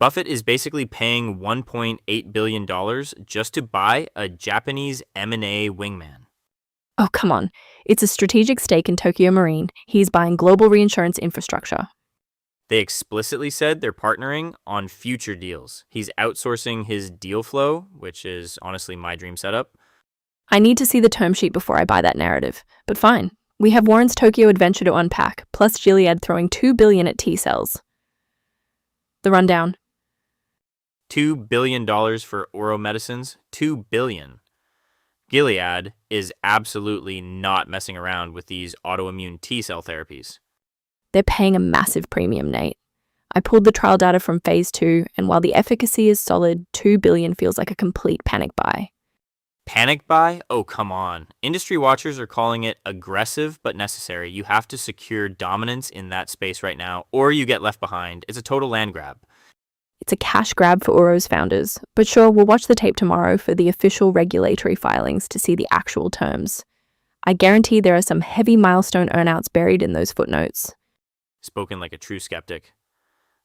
Buffett is basically paying $1.8 billion just to buy a Japanese M&A wingman. Oh, come on. It's a strategic stake in Tokio Marine. He's buying global reinsurance infrastructure. They explicitly said they're partnering on future deals. He's outsourcing his deal flow, which is honestly my dream setup. I need to see the term sheet before I buy that narrative. But fine. We have Warren's Tokyo adventure to unpack, plus Gilead throwing $2 billion at T-cells. The rundown. $2 billion for Ouro Medicines. $2 billion. Gilead is absolutely not messing around with these autoimmune T-cell therapies. They're paying a massive premium, Nate. I pulled the trial data from phase 2, and while the efficacy is solid, $2 billion feels like a complete panic buy. Panic buy? Oh, come on. Industry watchers are calling it aggressive but necessary. You have to secure dominance in that space right now, or you get left behind. It's a total land grab. It's a cash grab for Ouro's founders, but sure, we'll watch the tape tomorrow for the official regulatory filings to see the actual terms. I guarantee there are some heavy milestone earnouts buried in those footnotes. Spoken like a true skeptic.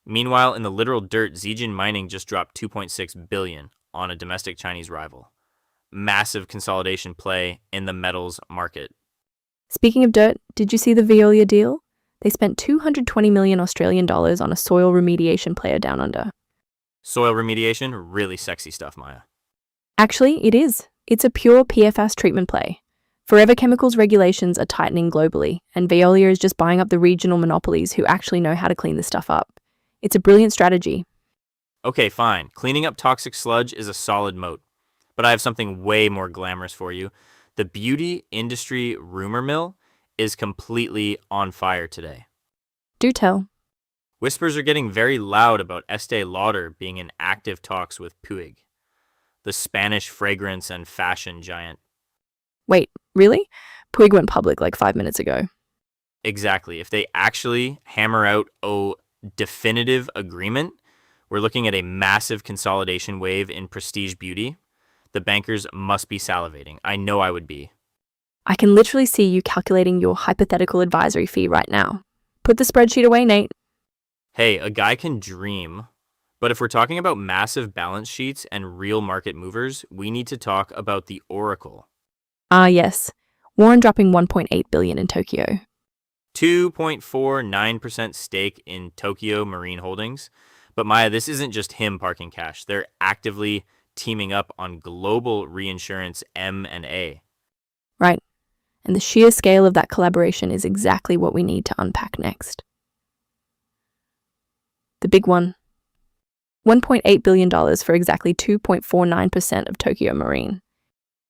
Meanwhile, in the literal dirt, Zijin Mining just dropped $2.6 billion on a domestic Chinese rival. Massive consolidation play in the metals market. Speaking of dirt, did you see the Veolia deal? They spent 220 million Australian dollars on a soil remediation player down under. Soil remediation, really sexy stuff, Maya. Actually, it is. It's a pure PFAS treatment play. Forever Chemicals regulations are tightening globally, and Veolia is just buying up the regional monopolies who actually know how to clean this stuff up. It's a brilliant strategy. Okay, fine. Cleaning up toxic sludge is a solid moat. But I have something way more glamorous for you. The beauty industry rumor mill is completely on fire today. Do tell. Whispers are getting very loud about Estee Lauder being in active talks with Puig, the Spanish fragrance and fashion giant. Wait, really? Puig went public like 5 minutes ago. Exactly. If they actually hammer out a definitive agreement, we're looking at a massive consolidation wave in prestige beauty. The bankers must be salivating. I know I would be. I can literally see you calculating your hypothetical advisory fee right now. Put the spreadsheet away, Nate. Hey, a guy can dream. But if we're talking about massive balance sheets and real market movers, we need to talk about the Oracle. Ah, yes. Warren dropping $1.8 billion in Tokyo. 2.49% stake in Tokio Marine Holdings. But Maya, this isn't just him parking cash. They're actively teaming up on global reinsurance M&A. Right. And the sheer scale of that collaboration is exactly what we need to unpack next. The big one. $1.8 billion for exactly 2.49% of Tokio Marine.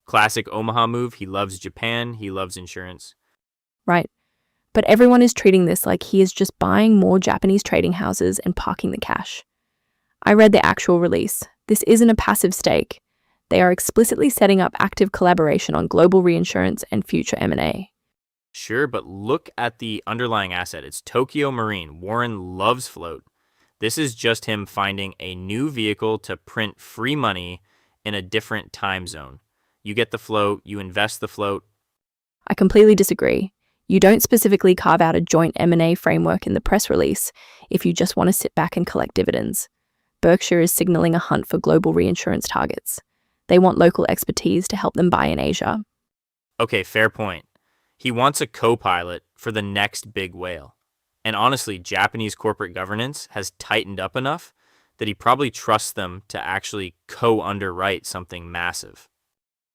Classic Omaha move. He loves Japan. He loves insurance. Right. But everyone is treating this like he is just buying more Japanese trading houses and parking the cash. I read the actual release. This isn't a passive stake. They are explicitly setting up active collaboration on global reinsurance and future M&A. Sure, but look at the underlying asset. It's Tokio Marine. Warren loves float. This is just him finding a new vehicle to print free money in a different time zone. You get the float, you invest the float. I completely disagree. You don't specifically carve out a joint M&A framework in the press release if you just want to sit back and collect dividends. Berkshire is signaling a hunt for global reinsurance targets. They want local expertise to help them buy in Asia. Okay, fair point. He wants a co-pilot for the next big whale. And honestly, Japanese corporate governance has tightened up enough that he probably trusts them to actually co-underwrite something massive.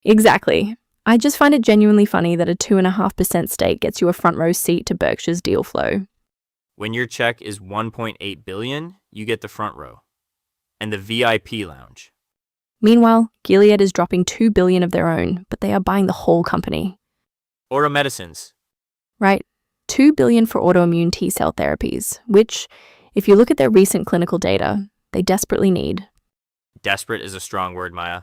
Exactly. I just find it genuinely funny that a 2.5% stake gets you a front row seat to Berkshire's deal flow. When your check is $1.8 billion, you get the front row and the VIP lounge. Meanwhile, Gilead is dropping $2 billion of their own, but they are buying the whole company. Ouro Medicines. Right. $2 billion for autoimmune T-cell therapies, which, if you look at their recent clinical data, they desperately need. Desperate is a strong word, Maya.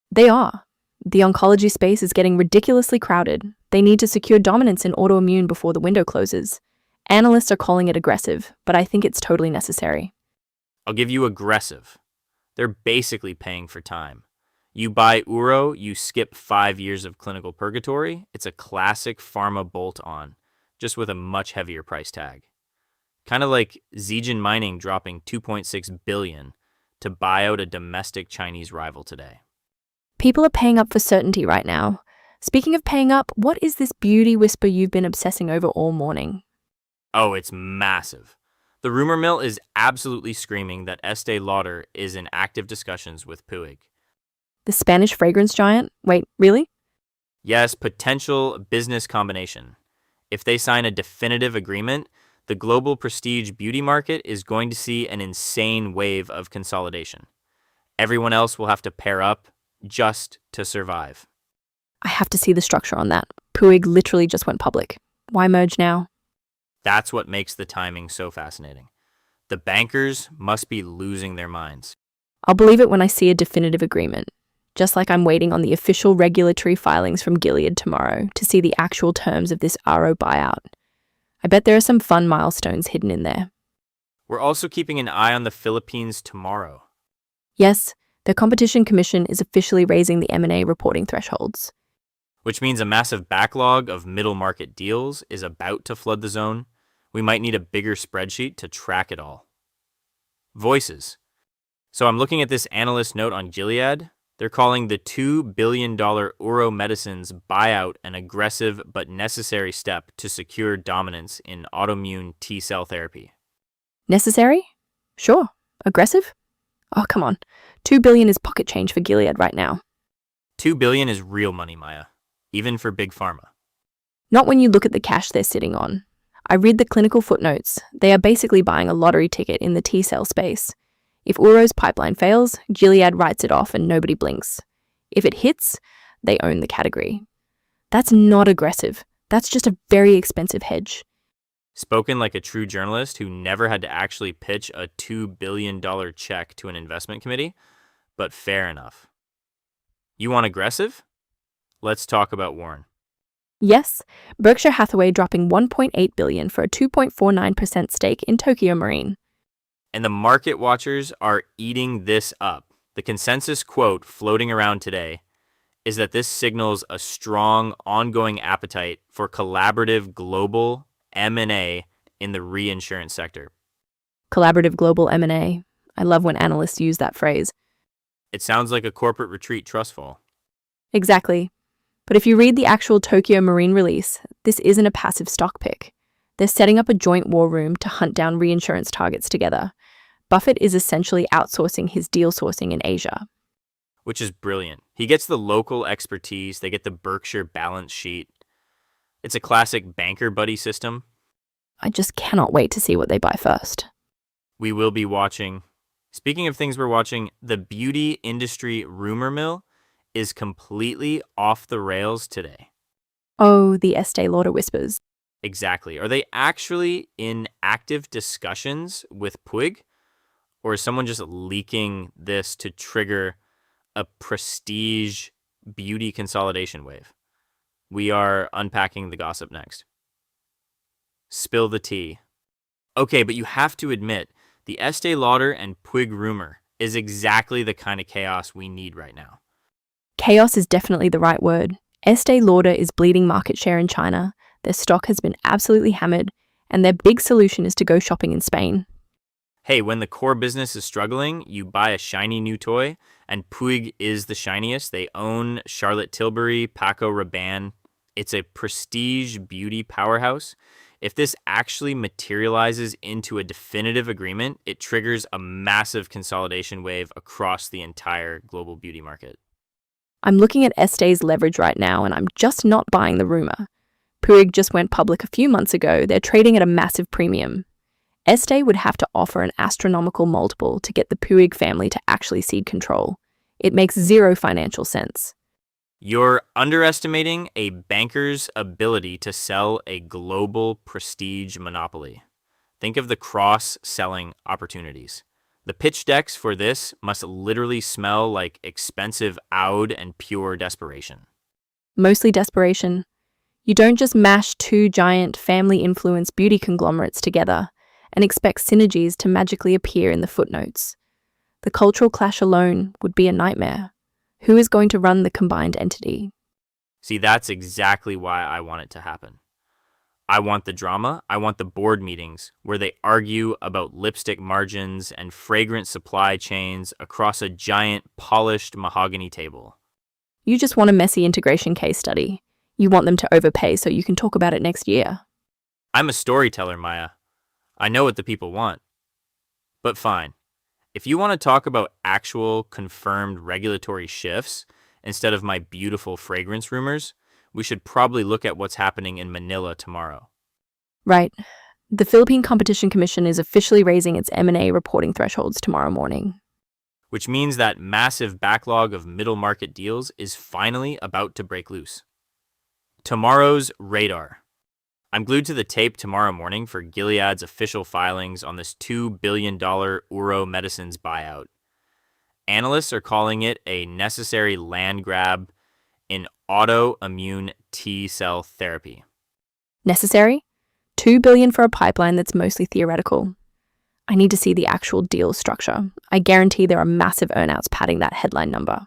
They are. The oncology space is getting ridiculously crowded. They need to secure dominance in autoimmune before the window closes. Analysts are calling it aggressive, but I think it's totally necessary. I'll give you aggressive. They're basically paying for time. You buy Ouro, you skip 5 years of clinical purgatory. It's a classic pharma bolt-on, just with a much heavier price tag. Kind of like Zijin Mining dropping 2.6 billion to buy out a domestic Chinese rival today. People are paying up for certainty right now. Speaking of paying up, what is this beauty whisper you've been obsessing over all morning? Oh, it's massive. The rumor mill is absolutely screaming that Estee Lauder is in active discussions with Puig. The Spanish fragrance giant? Wait, really? Yes, potential business combination. If they sign a definitive agreement, the global prestige beauty market is going to see an insane wave of consolidation. Everyone else will have to pair up just to survive. I have to see the structure on that. Puig literally just went public. Why merge now? That's what makes the timing so fascinating. The bankers must be losing their minds. I'll believe it when I see a definitive agreement. Just like I'm waiting on the official regulatory filings from Gilead tomorrow to see the actual terms of this Ouro buyout. I bet there are some fun milestones hidden in there. We're also keeping an eye on the Philippines tomorrow. Yes, the Competition Commission is officially raising the M&A reporting thresholds. Which means a massive backlog of middle market deals is about to flood the zone. We might need a bigger spreadsheet to track it all. Voices. So I'm looking at this analyst note on Gilead. They're calling the $2 billion Ouro Medicines buyout an aggressive but necessary step to secure dominance in autoimmune T-cell therapy. Necessary? Sure. Aggressive? Oh, come on. $2 billion is pocket change for Gilead right now. $2 billion is real money, Maya, even for big pharma. Not when you look at the cash they're sitting on. I read the clinical footnotes. They are basically buying a lottery ticket in the T-cell space. If Ouro's pipeline fails, Gilead writes it off and nobody blinks. If it hits, they own the category. That's not aggressive. That's just a very expensive hedge. Spoken like a true journalist who never had to actually pitch a $2 billion check to an investment committee, but fair enough. You want aggressive? Let's talk about Warren. Yes, Berkshire Hathaway dropping $1.8 billion for a 2.49% stake in Tokio Marine. And the market watchers are eating this up. The consensus quote floating around today is that this signals a strong, ongoing appetite for collaborative global M&A in the reinsurance sector. Collaborative global M&A. I love when analysts use that phrase. It sounds like a corporate retreat trust fall. Exactly. But if you read the actual Tokio Marine release, this isn't a passive stock pick. They're setting up a joint war room to hunt down reinsurance targets together. Buffett is essentially outsourcing his deal sourcing in Asia. Which is brilliant. He gets the local expertise, they get the Berkshire balance sheet. It's a classic banker buddy system. I just cannot wait to see what they buy first. We will be watching. Speaking of things we're watching, the beauty industry rumor mill is completely off the rails today. Oh, the Estee Lauder whispers. Exactly. Are they actually in active discussions with Puig? Or is someone just leaking this to trigger a prestige beauty consolidation wave? We are unpacking the gossip next. Spill the tea. Okay, but you have to admit, the Estee Lauder and Puig rumor is exactly the kind of chaos we need right now. Chaos is definitely the right word. Estee Lauder is bleeding market share in China. Their stock has been absolutely hammered, and their big solution is to go shopping in Spain. Hey, when the core business is struggling, you buy a shiny new toy, and Puig is the shiniest. They own Charlotte Tilbury, Paco Rabanne. It's a prestige beauty powerhouse. If this actually materializes into a definitive agreement, it triggers a massive consolidation wave across the entire global beauty market. I'm looking at Estee's leverage right now, and I'm just not buying the rumor. Puig just went public a few months ago. They're trading at a massive premium. Estee would have to offer an astronomical multiple to get the Puig family to actually cede control. It makes zero financial sense. You're underestimating a banker's ability to sell a global prestige monopoly. Think of the cross-selling opportunities. The pitch decks for this must literally smell like expensive oud and pure desperation. Mostly desperation. You don't just mash two giant family-influenced beauty conglomerates together and expect synergies to magically appear in the footnotes. The cultural clash alone would be a nightmare. Who is going to run the combined entity? See, that's exactly why I want it to happen. I want the drama. I want the board meetings where they argue about lipstick margins and fragrance supply chains across a giant polished mahogany table. You just want a messy integration case study. You want them to overpay so you can talk about it next year. I'm a storyteller, Maya. I know what the people want. But fine. If you want to talk about actual confirmed regulatory shifts instead of my beautiful fragrance rumors, we should probably look at what's happening in Manila tomorrow. Right. The Philippine Competition Commission is officially raising its M&A reporting thresholds tomorrow morning. Which means that massive backlog of middle market deals is finally about to break loose. Tomorrow's radar. I'm glued to the tape tomorrow morning for Gilead's official filings on this $2 billion Ouro Medicines buyout. Analysts are calling it a necessary land grab in autoimmune T-cell therapy. Necessary? $2 billion for a pipeline that's mostly theoretical. I need to see the actual deal structure. I guarantee there are massive earnouts padding that headline number.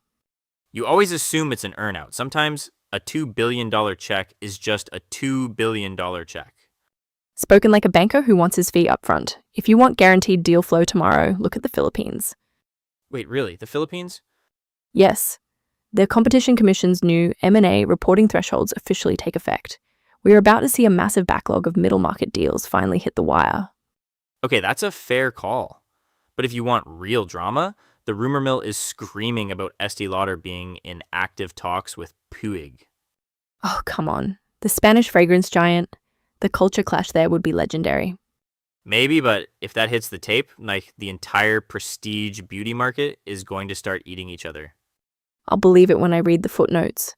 You always assume it's an earnout. Sometimes a $2 billion check is just a $2 billion check. Spoken like a banker who wants his fee upfront. If you want guaranteed deal flow tomorrow, look at the Philippines. Wait, really? The Philippines? Yes, the Competition Commission's new M&A reporting thresholds officially take effect. We are about to see a massive backlog of middle market deals finally hit the wire. Okay, that's a fair call. But if you want real drama, the rumor mill is screaming about Estee Lauder being in active talks with Puig. Oh, come on. The Spanish fragrance giant. The culture clash there would be legendary. Maybe, but if that hits the tape, like the entire prestige beauty market is going to start eating each other. I'll believe it when I read the footnotes.